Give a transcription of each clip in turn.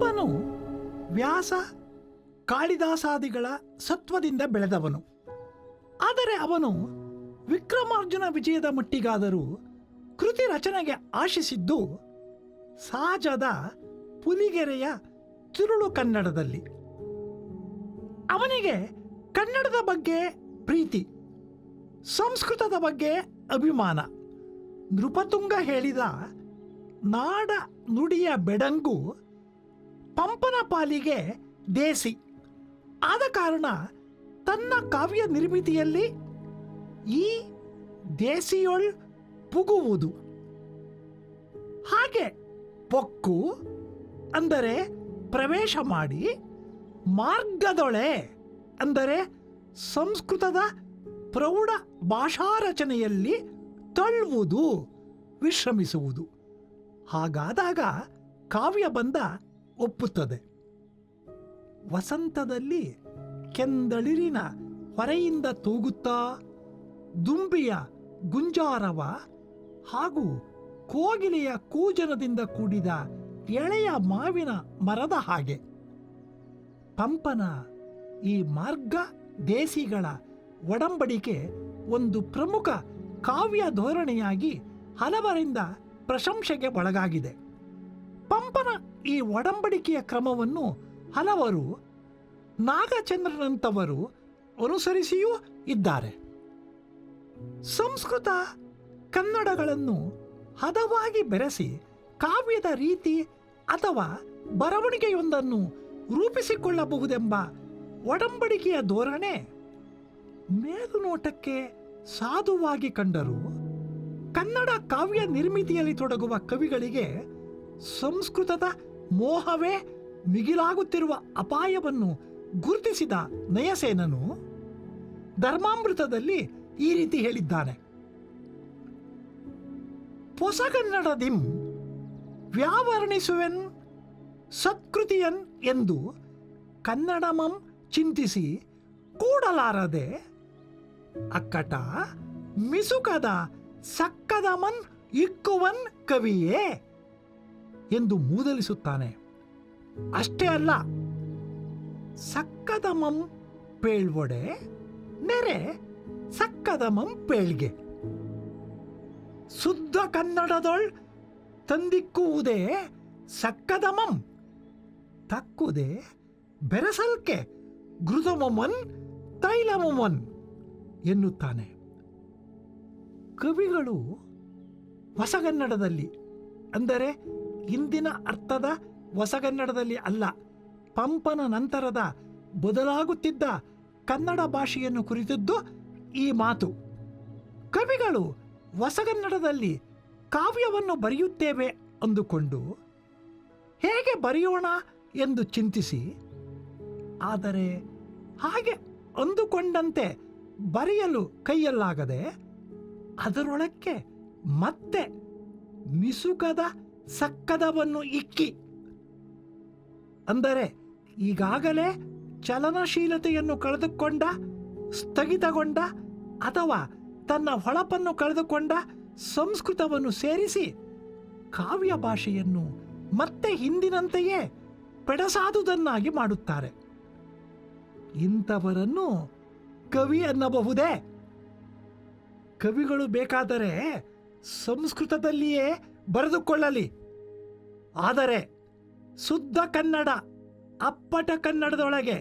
ಪಂಪನು ವ್ಯಾಸ ಕಾಳಿದಾಸಾದಿಗಳ ಸತ್ವದಿಂದ ಬೆಳೆದವನು. ಆದರೆ ಅವನು ವಿಕ್ರಮಾರ್ಜುನ ವಿಜಯದ ಮಟ್ಟಿಗಾದರೂ ಕೃತಿ ರಚನೆಗೆ ಆಶಿಸಿದ್ದು ಸಹಜದ ಪುಲಿಗೆರೆಯ ತಿರುಳು ಕನ್ನಡದಲ್ಲಿ. ಅವನಿಗೆ ಕನ್ನಡದ ಬಗ್ಗೆ ಪ್ರೀತಿ, ಸಂಸ್ಕೃತದ ಬಗ್ಗೆ ಅಭಿಮಾನ. ನೃಪತುಂಗ ಹೇಳಿದ ನಾಡ ನುಡಿಯ ಬೆಡಂಗು ಪಂಪನ ಪಾಲಿಗೆ ದೇಸಿ. ಆದ ಕಾರಣ ತನ್ನ ಕಾವ್ಯ ನಿರ್ಮಿತಿಯಲ್ಲಿ ಈ ದೇಸಿಯೊಳ್ ಪುಗುವುದು. ಹಾಗೆ ಪೊಕ್ಕು ಅಂದರೆ ಪ್ರವೇಶ ಮಾಡಿ, ಮಾರ್ಗದೊಳೆ ಅಂದರೆ ಸಂಸ್ಕೃತದ ಪ್ರೌಢ ಭಾಷಾ ರಚನೆಯಲ್ಲಿ ತಳ್ಳುವುದು, ವಿಶ್ರಮಿಸುವುದು. ಹಾಗಾದಾಗ ಕಾವ್ಯ ಬಂಧ ಒಪ್ಪುತ್ತದೆ. ವಸಂತದಲ್ಲಿ ಕೆಂದಳಿರಿನ ಹೊರೆಯಿಂದ ತೂಗುತ್ತಾ ದುಂಬಿಯ ಗುಂಜಾರವ ಹಾಗೂ ಕೋಗಿಲೆಯ ಕೂಜನದಿಂದ ಕೂಡಿದ ಎಳೆಯ ಮಾವಿನ ಮರದ ಹಾಗೆ ಪಂಪನ ಈ ಮಾರ್ಗ ದೇಸಿಗಳ ಒಡಂಬಡಿಕೆ ಒಂದು ಪ್ರಮುಖ ಕಾವ್ಯ ಧೋರಣೆಯಾಗಿ ಹಲವರಿಂದ ಪ್ರಶಂಸೆಗೆ ಒಳಗಾಗಿದೆ. ಪಂಪನ ಈ ಒಡಂಬಡಿಕೆಯ ಕ್ರಮವನ್ನು ಹಲವರು, ನಾಗಚಂದ್ರನಂತವರು ಅನುಸರಿಸಿಯೂ ಇದ್ದಾರೆ. ಸಂಸ್ಕೃತ ಕನ್ನಡಗಳನ್ನು ಹದವಾಗಿ ಬೆರೆಸಿ ಕಾವ್ಯದ ರೀತಿ ಅಥವಾ ಬರವಣಿಗೆಯೊಂದನ್ನು ರೂಪಿಸಿಕೊಳ್ಳಬಹುದೆಂಬ ಒಡಂಬಡಿಕೆಯ ಧೋರಣೆ ಮೇಲುನೋಟಕ್ಕೆ ಸಾಧುವಾಗಿ ಕಂಡರೂ ಕನ್ನಡ ಕಾವ್ಯ ನಿರ್ಮಿತಿಯಲ್ಲಿ ತೊಡಗುವ ಕವಿಗಳಿಗೆ ಸಂಸ್ಕೃತದ ಮೋಹವೇ ಮಿಗಿಲಾಗುತ್ತಿರುವ ಅಪಾಯವನ್ನು ಗುರುತಿಸಿದ ನಯಸೇನನು ಧರ್ಮಾಮೃತದಲ್ಲಿ ಈ ರೀತಿ ಹೇಳಿದ್ದಾನೆ: ಹೊಸಗನ್ನಡದಿಂ ವ್ಯಾವರ್ಣಿಸುವೆನ್ ಸತ್ಕೃತಿಯನ್ ಎಂದು ಕನ್ನಡಮಂ ಚಿಂತಿಸಿ ಕೂಡಲಾರದೆ ಅಕ್ಕಟ ಮಿಸುಕದ ಸಕ್ಕದಮನ್ ಇಕ್ಕುವನ್ ಕವಿಯೇ ಎಂದು ಮೂದಲಿಸುತ್ತಾನೆ. ಅಷ್ಟೇ ಅಲ್ಲ, ಸಕ್ಕದಮಂ ಪೇಳ್ವೊಡೆ ನೆರೆ ಸಕ್ಕದಮಂ ಪೇಳ್ಗೆ ಶುದ್ಧ ಕನ್ನಡದೊಳ್ ತಂದಿಕ್ಕುವುದೇ ಸಕ್ಕದಮಂ ತಕ್ಕುದೇ ಬೆರಸಲ್ಕೆ ಘೃತಮೊಮನ್ ತೈಲಮೊಮನ್ ಎನ್ನುತ್ತಾನೆ. ಕವಿಗಳು ಹೊಸಗನ್ನಡದಲ್ಲಿ, ಅಂದರೆ ಇಂದಿನ ಅರ್ಥದ ಹೊಸಗನ್ನಡದಲ್ಲಿ ಅಲ್ಲ, ಪಂಪನ ನಂತರದ ಬದಲಾಗುತ್ತಿದ್ದ ಕನ್ನಡ ಭಾಷೆಯನ್ನು ಕುರಿತದ್ದು ಈ ಮಾತು. ಕವಿಗಳು ಹೊಸಗನ್ನಡದಲ್ಲಿ ಕಾವ್ಯವನ್ನು ಬರೆಯುತ್ತೇವೆ ಅಂದುಕೊಂಡು ಹೇಗೆ ಬರೆಯೋಣ ಎಂದು ಚಿಂತಿಸಿ, ಆದರೆ ಹಾಗೆ ಅಂದುಕೊಂಡಂತೆ ಬರೆಯಲು ಕೈಯಲ್ಲಾಗದೆ ಅದರೊಳಕ್ಕೆ ಮತ್ತೆ ಮಿಸುಕದ ಸಕ್ಕದವನ್ನು ಇಕ್ಕಿ, ಅಂದರೆ ಈಗಾಗಲೇ ಚಲನಶೀಲತೆಯನ್ನು ಕಳೆದುಕೊಂಡ, ಸ್ಥಗಿತಗೊಂಡ ಅಥವಾ ತನ್ನ ಹೊಳಪನ್ನು ಕಳೆದುಕೊಂಡ ಸಂಸ್ಕೃತವನ್ನು ಸೇರಿಸಿ ಕಾವ್ಯ ಭಾಷೆಯನ್ನು ಮತ್ತೆ ಹಿಂದಿನಂತೆಯೇ ಪೆಡಸಾದುದನ್ನಾಗಿ ಮಾಡುತ್ತಾರೆ. ಇಂಥವರನ್ನು ಕವಿ ಅನ್ನಬಹುದೇ? ಕವಿಗಳು ಬೇಕಾದರೆ ಸಂಸ್ಕೃತದಲ್ಲಿಯೇ ಬರೆದುಕೊಳ್ಳಲಿ, ಆದರೆ ಶುದ್ಧ ಕನ್ನಡ, ಅಪ್ಪಟ ಕನ್ನಡದೊಳಗೆ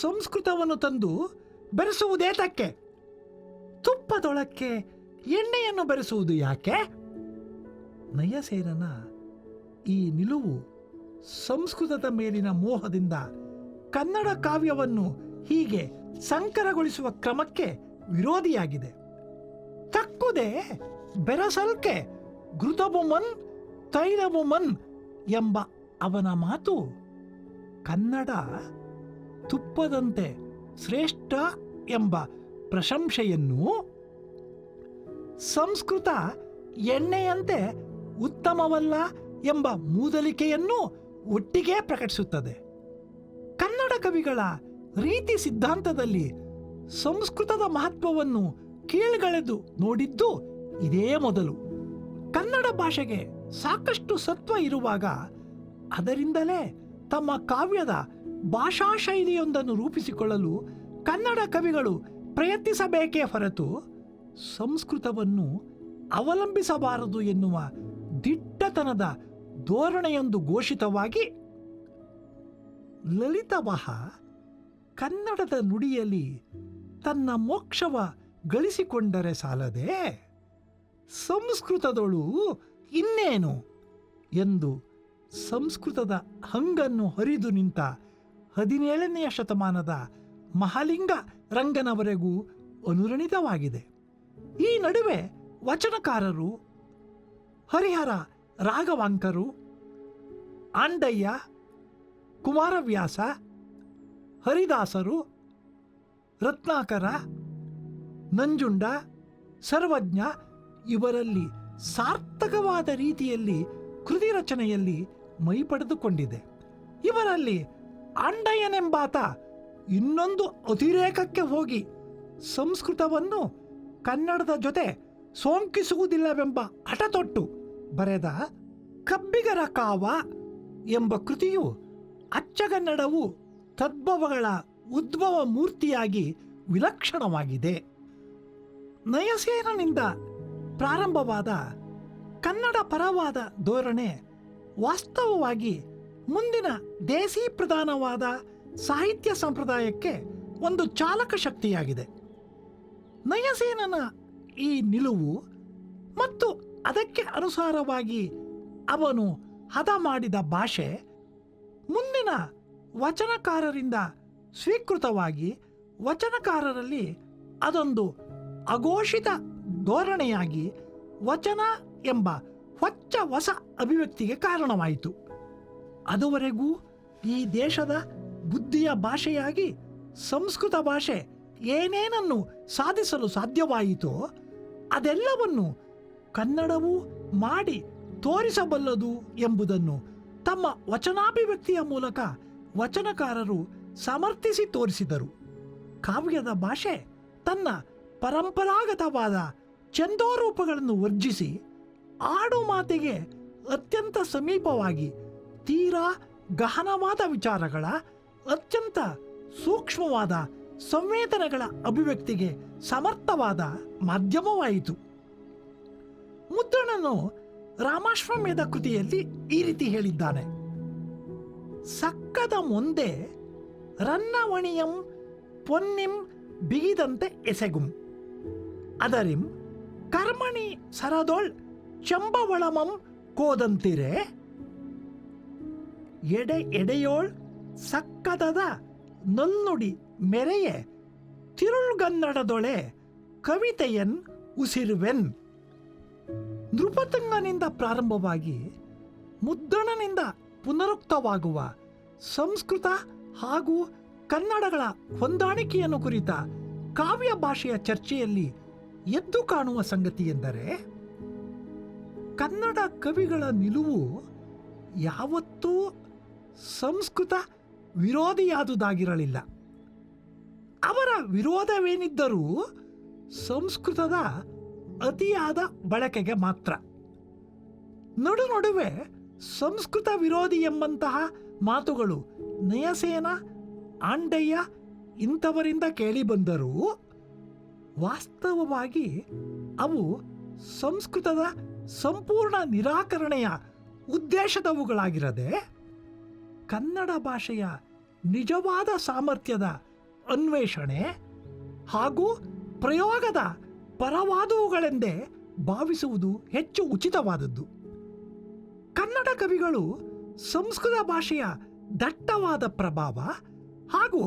ಸಂಸ್ಕೃತವನ್ನು ತಂದು ಬೆರೆಸುವುದೇ ತಕ್ಕೆ? ತುಪ್ಪದೊಳಕ್ಕೆ ಎಣ್ಣೆಯನ್ನು ಬೆರೆಸುವುದು ಯಾಕೆ? ನಯಸೇನನ ಈ ನಿಲುವು ಸಂಸ್ಕೃತದ ಮೇಲಿನ ಮೋಹದಿಂದ ಕನ್ನಡ ಕಾವ್ಯವನ್ನು ಹೀಗೆ ಸಂಕರಗೊಳಿಸುವ ಕ್ರಮಕ್ಕೆ ವಿರೋಧಿಯಾಗಿದೆ. ತಕ್ಕುದೇ ಬೆರಸಲ್ಕೆ ಘೃತಬುಮನ್ ತೈಲಬುಮನ್ ಎಂಬ ಅವನ ಮಾತು ಕನ್ನಡ ತುಪ್ಪದಂತೆ ಶ್ರೇಷ್ಠ ಎಂಬ ಪ್ರಶಂಸೆಯನ್ನು, ಸಂಸ್ಕೃತ ಎಣ್ಣೆಯಂತೆ ಉತ್ತಮವಲ್ಲ ಎಂಬ ಮೂದಲಿಕೆಯನ್ನು ಒಟ್ಟಿಗೆ ಪ್ರಕಟಿಸುತ್ತದೆ. ಕನ್ನಡ ಕವಿಗಳ ರೀತಿ ಸಿದ್ಧಾಂತದಲ್ಲಿ ಸಂಸ್ಕೃತದ ಮಹತ್ವವನ್ನು ಕೀಳ್ಗಳೆದು ನೋಡಿದ್ದು ಇದೇ ಮೊದಲು. ಕನ್ನಡ ಭಾಷೆಗೆ ಸಾಕಷ್ಟು ಸತ್ವ ಇರುವಾಗ ಅದರಿಂದಲೇ ತಮ್ಮ ಕಾವ್ಯದ ಭಾಷಾ ಶೈಲಿಯೊಂದನ್ನು ರೂಪಿಸಿಕೊಳ್ಳಲು ಕನ್ನಡ ಕವಿಗಳು ಪ್ರಯತ್ನಿಸಬೇಕೇ ಹೊರತು ಸಂಸ್ಕೃತವನ್ನು ಅವಲಂಬಿಸಬಾರದು ಎನ್ನುವ ದಿಟ್ಟತನದ ಧೋರಣೆಯೊಂದು ಘೋಷಿತವಾಗಿ ಲಲಿತಬಹ ಕನ್ನಡದ ನುಡಿಯಲ್ಲಿ ತನ್ನ ಮೋಕ್ಷವ ಗಳಿಸಿಕೊಂಡರೆ ಸಾಲದೆ ಸಂಸ್ಕೃತದೊಳು ಇನ್ನೇನು ಎಂದು ಸಂಸ್ಕೃತದ ಹಂಗನ್ನು ಹರಿದು ನಿಂತ 17ನೆಯ ಶತಮಾನದ ಮಹಾಲಿಂಗ ರಂಗನವರೆಗೂ ಅನುರಣಿತವಾಗಿದೆ. ಈ ನಡುವೆ ವಚನಕಾರರು ಹರಿಹರ ರಾಘವಾಂಕರು, ಆಂಡಯ್ಯ, ಕುಮಾರವ್ಯಾಸ, ಹರಿದಾಸರು, ರತ್ನಾಕರ, ನಂಜುಂಡ, ಸರ್ವಜ್ಞ ಇವರಲ್ಲಿ ಸಾರ್ಥಕವಾದ ರೀತಿಯಲ್ಲಿ ಕೃತಿ ರಚನೆಯಲ್ಲಿ ಮೈ ಪಡೆದುಕೊಂಡಿದೆ. ಇವರಲ್ಲಿ ಆಂಡಯ್ಯನೆಂಬಾತ ಇನ್ನೊಂದು ಅತಿರೇಕಕ್ಕೆ ಹೋಗಿ ಸಂಸ್ಕೃತವನ್ನು ಕನ್ನಡದ ಜೊತೆ ಸೋಂಕಿಸುವುದಿಲ್ಲವೆಂಬ ಹಠತೊಟ್ಟು ಬರೆದ ಕಬ್ಬಿಗರ ಕಾವ ಎಂಬ ಕೃತಿಯು ಅಚ್ಚಗನ್ನಡವು ತದ್ಭವಗಳ ಉದ್ಭವ ಮೂರ್ತಿಯಾಗಿ ವಿಲಕ್ಷಣವಾಗಿದೆ. ನಯಸೇನನಿಂದ ಪ್ರಾರಂಭವಾದ ಕನ್ನಡ ಪರವಾದ ಧೋರಣೆ ವಾಸ್ತವವಾಗಿ ಮುಂದಿನ ದೇಸಿ ಪ್ರಧಾನವಾದ ಸಾಹಿತ್ಯ ಸಂಪ್ರದಾಯಕ್ಕೆ ಒಂದು ಚಾಲಕ ಶಕ್ತಿಯಾಗಿದೆ. ನಯಸೇನನ ಈ ನಿಲುವು ಮತ್ತು ಅದಕ್ಕೆ ಅನುಸಾರವಾಗಿ ಅವನು ಹದ ಮಾಡಿದ ಭಾಷೆ ಮುಂದಿನ ವಚನಕಾರರಿಂದ ಸ್ವೀಕೃತವಾಗಿ ವಚನಕಾರರಲ್ಲಿ ಅದೊಂದು ಅಘೋಷಿತ ಧೋರಣೆಯಾಗಿ ವಚನ ಎಂಬ ಹೊಚ್ಚ ಹೊಸ ಅಭಿವ್ಯಕ್ತಿಗೆ ಕಾರಣವಾಯಿತು. ಅದುವರೆಗೂ ಈ ದೇಶದ ಬುದ್ಧಿಯ ಭಾಷೆಯಾಗಿ ಸಂಸ್ಕೃತ ಭಾಷೆ ಏನೇನನ್ನು ಸಾಧಿಸಲು ಸಾಧ್ಯವಾಯಿತೋ ಅದೆಲ್ಲವನ್ನು ಕನ್ನಡವೂ ಮಾಡಿ ತೋರಿಸಬಲ್ಲದು ಎಂಬುದನ್ನು ತಮ್ಮ ವಚನಾಭಿವ್ಯಕ್ತಿಯ ಮೂಲಕ ವಚನಕಾರರು ಸಮರ್ಥಿಸಿ ತೋರಿಸಿದರು. ಕಾವ್ಯದ ಭಾಷೆ ತನ್ನ ಪರಂಪರಾಗತವಾದ ಛಂದೋರೂಪಗಳನ್ನು ವರ್ಜಿಸಿ ಆಡು ಮಾತಿಗೆ ಅತ್ಯಂತ ಸಮೀಪವಾಗಿ ತೀರಾ ಗಹನವಾದ ವಿಚಾರಗಳ ಅತ್ಯಂತ ಸೂಕ್ಷ್ಮವಾದ ಸಂವೇದನೆಗಳ ಅಭಿವ್ಯಕ್ತಿಗೆ ಸಮರ್ಥವಾದ ಮಾಧ್ಯಮವಾಯಿತು. ಮುದ್ರಣನು ರಾಮಾಶ್ವಮೇಧ ಕೃತಿಯಲ್ಲಿ ಈ ರೀತಿ ಹೇಳಿದ್ದಾನೆ: ಸಕ್ಕದ ಮುಂದೆ ರನ್ನವಣಿಯಂ ಪೊನ್ನಿಂ ಬಿಗಿದಂತೆ ಎಸೆಗುಂ ಅದರಿಂ ಕರ್ಮಣಿ ಸರದೊಳ್ ಚಂಬವಳಮಂ ಕೋದಂತಿರೆ ಎಡೆ ಎಡೆಯೋಳ್ ಸಕ್ಕದದ ನಲ್ನುಡಿ ಮೆರೆಯೆ ತಿರುಳ್ಗನ್ನಡದೊಳೆ ಕವಿತೆಯನ್ ಉಸಿರುವೆನ್. ನೃಪತುಂಗನಿಂದ ಪ್ರಾರಂಭವಾಗಿ ಮುದ್ದಣನಿಂದ ಪುನರುಕ್ತವಾಗುವ ಸಂಸ್ಕೃತ ಹಾಗೂ ಕನ್ನಡಗಳ ಹೊಂದಾಣಿಕೆಯನ್ನು ಕುರಿತ ಕಾವ್ಯ ಭಾಷೆಯ ಚರ್ಚೆಯಲ್ಲಿ ಎದ್ದು ಕಾಣುವ ಸಂಗತಿ ಎಂದರೆ ಕನ್ನಡ ಕವಿಗಳ ನಿಲುವು ಯಾವತ್ತೂ ಸಂಸ್ಕೃತ ವಿರೋಧಿಯಾದುದಾಗಿರಲಿಲ್ಲ. ಅವರ ವಿರೋಧವೇನಿದ್ದರೂ ಸಂಸ್ಕೃತದ ಅತಿಯಾದ ಬಳಕೆಗೆ ಮಾತ್ರ. ನಡು ನಡುವೆ ಸಂಸ್ಕೃತ ವಿರೋಧಿ ಎಂಬಂತಹ ಮಾತುಗಳು ನಯಸೇನ, ಆಂಡಯ್ಯ ಇಂಥವರಿಂದ ಕೇಳಿಬಂದರೂ ವಾಸ್ತವವಾಗಿ ಅವು ಸಂಸ್ಕೃತದ ಸಂಪೂರ್ಣ ನಿರಾಕರಣೆಯ ಉದ್ದೇಶದವುಗಳಾಗಿರದೆ ಕನ್ನಡ ಭಾಷೆಯ ನಿಜವಾದ ಸಾಮರ್ಥ್ಯದ ಅನ್ವೇಷಣೆ ಹಾಗೂ ಪ್ರಯೋಗದ ಪರವಾದವುಗಳೆಂದೇ ಭಾವಿಸುವುದು ಹೆಚ್ಚು ಉಚಿತವಾದದ್ದು. ಕನ್ನಡ ಕವಿಗಳು ಸಂಸ್ಕೃತ ಭಾಷೆಯ ದಟ್ಟವಾದ ಪ್ರಭಾವ ಹಾಗೂ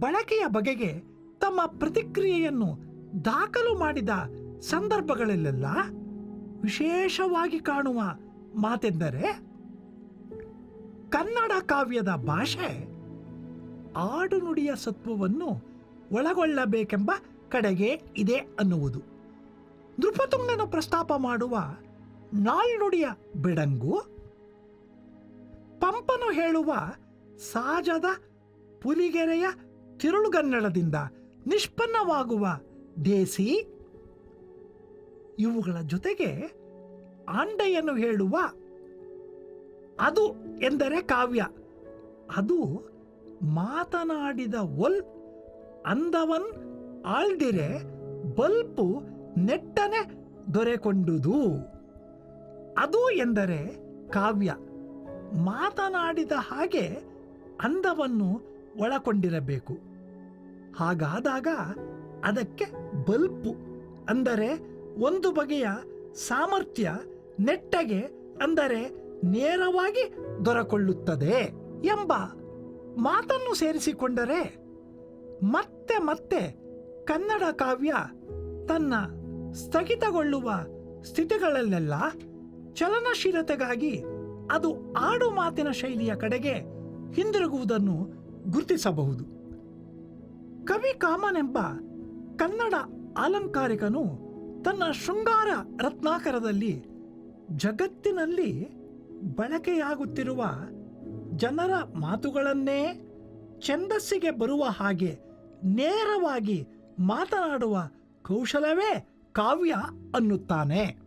ಬಳಕೆಯ ಬಗೆಗೆ ತಮ್ಮ ಪ್ರತಿಕ್ರಿಯೆಯನ್ನು ದಾಖಲು ಮಾಡಿದ ಸಂದರ್ಭಗಳಲ್ಲೆಲ್ಲ ವಿಶೇಷವಾಗಿ ಕಾಣುವ ಮಾತೆಂದರೆ ಕನ್ನಡ ಕಾವ್ಯದ ಭಾಷೆ ಆಡುನುಡಿಯ ಸತ್ವವನ್ನು ಒಳಗೊಳ್ಳಬೇಕೆಂಬ ಕಡೆಗೆ ಇದೆ ಅನ್ನುವುದು. ನೃಪತುಂಗನು ಪ್ರಸ್ತಾಪ ಮಾಡುವ ನಾಲ್ನುಡಿಯ ಬೆಡಂಗು, ಪಂಪನು ಹೇಳುವ ಸಾಜದ ಪುಲಿಗೆರೆಯ ತಿರುಳುಗನ್ನಡದಿಂದ ನಿಷ್ಪನ್ನವಾಗುವ ದೇಸಿ, ಇವುಗಳ ಜೊತೆಗೆ ಆಂಡಯ್ಯನು ಹೇಳುವ ಅದು ಎಂದರೆ ಕಾವ್ಯ ಅದು ಮಾತನಾಡಿದ ಒಲ್ ಅಂದವನ್ ಆಳ್ದಿರೆ ಬಲ್ಪು ನೆಟ್ಟನೆ ದೊರೆಕೊಂಡುದು. ಅದು ಎಂದರೆ ಕಾವ್ಯ ಮಾತನಾಡಿದ ಹಾಗೆ ಅಂದವನ್ನು ಒಳಗೊಂಡಿರಬೇಕು. ಹಾಗಾದಾಗ ಅದಕ್ಕೆ ಬಲ್ಪು ಅಂದರೆ ಒಂದು ಬಗೆಯ ಸಾಮರ್ಥ್ಯ ನೆಟ್ಟಗೆ ಅಂದರೆ ನೇರವಾಗಿ ದೊರಕೊಳ್ಳುತ್ತದೆ ಎಂಬ ಮಾತನ್ನು ಸೇರಿಸಿಕೊಂಡರೆ ಮತ್ತೆ ಮತ್ತೆ ಕನ್ನಡ ಕಾವ್ಯ ತನ್ನ ಸ್ಥಗಿತಗೊಳ್ಳುವ ಸ್ಥಿತಿಗಳಲ್ಲೆಲ್ಲ ಚಲನಶೀಲತೆಗಾಗಿ ಅದು ಆಡು ಮಾತಿನ ಶೈಲಿಯ ಕಡೆಗೆ ಹಿಂದಿರುಗುವುದನ್ನು ಗುರುತಿಸಬಹುದು. ಕವಿ ಕಾಮನೆಂಬ ಕನ್ನಡ ಆಲಂಕಾರಿಕನು ತನ್ನ ಶೃಂಗಾರ ರತ್ನಾಕರದಲ್ಲಿ ಜಗತ್ತಿನಲ್ಲಿ ಬಳಕೆಯಾಗುತ್ತಿರುವ ಜನರ ಮಾತುಗಳನ್ನೇ ಛಂದಸ್ಸಿಗೆ ಬರುವ ಹಾಗೆ ನೇರವಾಗಿ ಮಾತನಾಡುವ ಕೌಶಲವೇ ಕಾವ್ಯ ಅನ್ನುತ್ತಾನೆ.